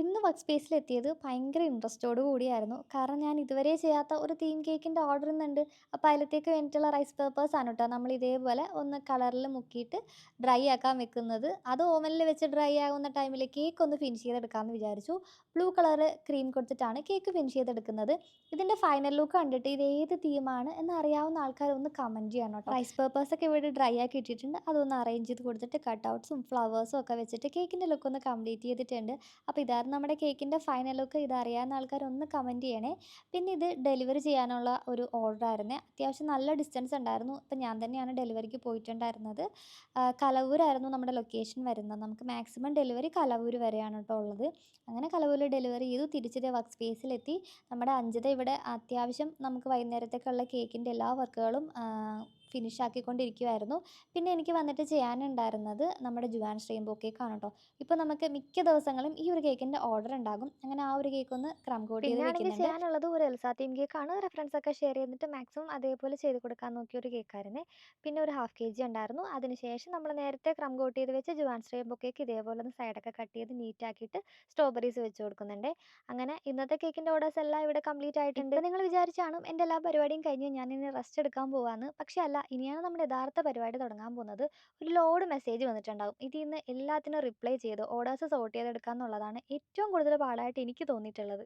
ഇന്ന് വർക്ക് സ്പേസിലെത്തിയത് ഭയങ്കര ഇൻട്രസ്റ്റോട് കൂടിയായിരുന്നു. കാരണം ഞാൻ ഇതുവരെ ചെയ്യാത്ത ഒരു തീം കേക്കിൻ്റെ ഓർഡർ ഇന്നുണ്ട്. അപ്പോൾ അതിലത്തേക്ക് വേണ്ടിയിട്ടുള്ള റൈസ് പേപ്പേഴ്സാണ് കേട്ടോ നമ്മൾ ഇതേപോലെ ഒന്ന് കളറിൽ മുക്കിയിട്ട് ഡ്രൈ ആക്കാൻ വെക്കുന്നത്. അത് ഓവനിൽ വെച്ച് ഡ്രൈ ആകുന്ന ടൈമിൽ കേക്ക് ഒന്ന് ഫിനിഷ് ചെയ്തെടുക്കാമെന്ന് വിചാരിച്ചു. ബ്ലൂ കളർ ക്രീം കൊടുത്തിട്ടാണ് കേക്ക് ഫിനിഷ് ചെയ്തെടുക്കുന്നത്. ഇതിൻ്റെ ഫൈനൽ ലുക്ക് കണ്ടിട്ട് ഇത് ഏത് തീമാണ് എന്ന് അറിയാവുന്ന ആൾക്കാർ ഒന്ന് കമൻറ്റ് ചെയ്യണം കേട്ടോ. റൈസ് പേപ്പേഴ്സൊക്കെ ഇവിടെ ഡ്രൈ ആക്കി ഇട്ടിട്ടുണ്ട്. അതൊന്ന് അറേഞ്ച് ചെയ്ത് കൊടുത്തിട്ട് കട്ടൗട്ട്സും ഫ്ലവേഴ്സും ഒക്കെ വെച്ചിട്ട് കേക്കിൻ്റെ ലുക്ക് ഒന്ന് കംപ്ലീറ്റ് ചെയ്തിട്ടുണ്ട്. അപ്പോൾ ഇതായിരുന്നു നമ്മുടെ കേക്കിൻ്റെ ഫൈനൽ ലുക്ക്. ഇതറിയാവുന്ന ആൾക്കാരൊന്ന് കമൻറ്റ് ചെയ്യണേ. പിന്നെ ഇത് ഡെലിവറി ചെയ്യാനുള്ള ഒരു ഓർഡറായിരുന്നേ. അത്യാവശ്യം നല്ല ഡിസ്റ്റൻസ് ഉണ്ടായിരുന്നു. ഇപ്പം ഞാൻ തന്നെയാണ് ഡെലിവറിക്ക് പോയിട്ടുണ്ടായിരുന്നത്. കലവൂരായിരുന്നു നമ്മുടെ ലൊക്കേഷൻ വരുന്നത്. നമുക്ക് മാക്സിമം ഡെലിവറി കലവൂർ വരെയാണ് കേട്ടോ ഉള്ളത്. അങ്ങനെ കലവൂരിൽ ഡെലിവറി ചെയ്തു. തിരിച്ച് വർക്ക് സ്പേസിലെത്തി. നമ്മുടെ അഞ്ജിത ഇവിടെ അത്യാവശ്യം നമുക്ക് വൈകുന്നേരത്തേക്കുള്ള കേക്കിൻ്റെ എല്ലാ വർക്കുകളും ഫിനിഷ് ആക്കിക്കൊണ്ടിരിക്കുമായിരുന്നു. പിന്നെ എനിക്ക് വന്നിട്ട് ചെയ്യാനുണ്ടായിരുന്നത് നമ്മുടെ ജുവാൻ റെയിൻബോ കേക്കാണ് കേട്ടോ. ഇപ്പോൾ നമുക്ക് മിക്ക ദിവസങ്ങളും ഈ ഒരു കേക്കിൻ്റെ ഓർഡർ ഉണ്ടാകും. അങ്ങനെ ആ ഒരു കേക്ക് ഒന്ന് ക്രം കോട്ട് ചെയ്ത് വെക്കുന്നുണ്ട്. ചെയ്യാനുള്ളത് ഒരു എൽസ തീം കേക്കാണ്. റെഫറൻസൊക്കെ ഷെയർ ചെയ്തിട്ട് മാക്സിമം അതേപോലെ ചെയ്ത് കൊടുക്കാൻ നോക്കിയ ഒരു കേക്കായിരുന്നേ. പിന്നെ ഒരു ഹാഫ് kg ഉണ്ടായിരുന്നു. അതിനുശേഷം നമ്മൾ നേരത്തെ ക്രം കോട്ട് ചെയ്ത് വെച്ച് ജുവാൻ റെയിൻബോ കേക്ക് ഇതേപോലെ ഒന്ന് സൈഡൊക്കെ കട്ട് ചെയ്ത് നീറ്റാക്കിയിട്ട് സ്ട്രോബെറീസ് വെച്ച് കൊടുക്കുന്നുണ്ട്. അങ്ങനെ ഇന്നത്തെ കേക്കിൻ്റെ ഓർഡേഴ്സ് എല്ലാം ഇവിടെ കംപ്ലീറ്റ് ആയിട്ടുണ്ട്. ഇപ്പോൾ നിങ്ങൾ വിചാരിച്ചാണ് എൻ്റെ എല്ലാ പരിപാടിയും കഴിഞ്ഞ് ഞാൻ ഇനി റെസ്റ്റ് എടുക്കാൻ പോവാന്ന്. പക്ഷേ അല്ല, ഇനിയാണ് നമ്മുടെ യഥാർത്ഥ പരിപാടി തുടങ്ങാൻ പോകുന്നത്. ഒരു ലോഡ് മെസ്സേജ് വന്നിട്ടുണ്ടാകും. ഇതിൽ നിന്ന് എല്ലാത്തിനും റിപ്ലൈ ചെയ്ത് ഓർഡേഴ്സ് സോർട്ട് ചെയ്തെടുക്കുക എന്നുള്ളതാണ് ഏറ്റവും കൂടുതൽ പാടായിട്ട് എനിക്ക് തോന്നിയിട്ടുള്ളത്.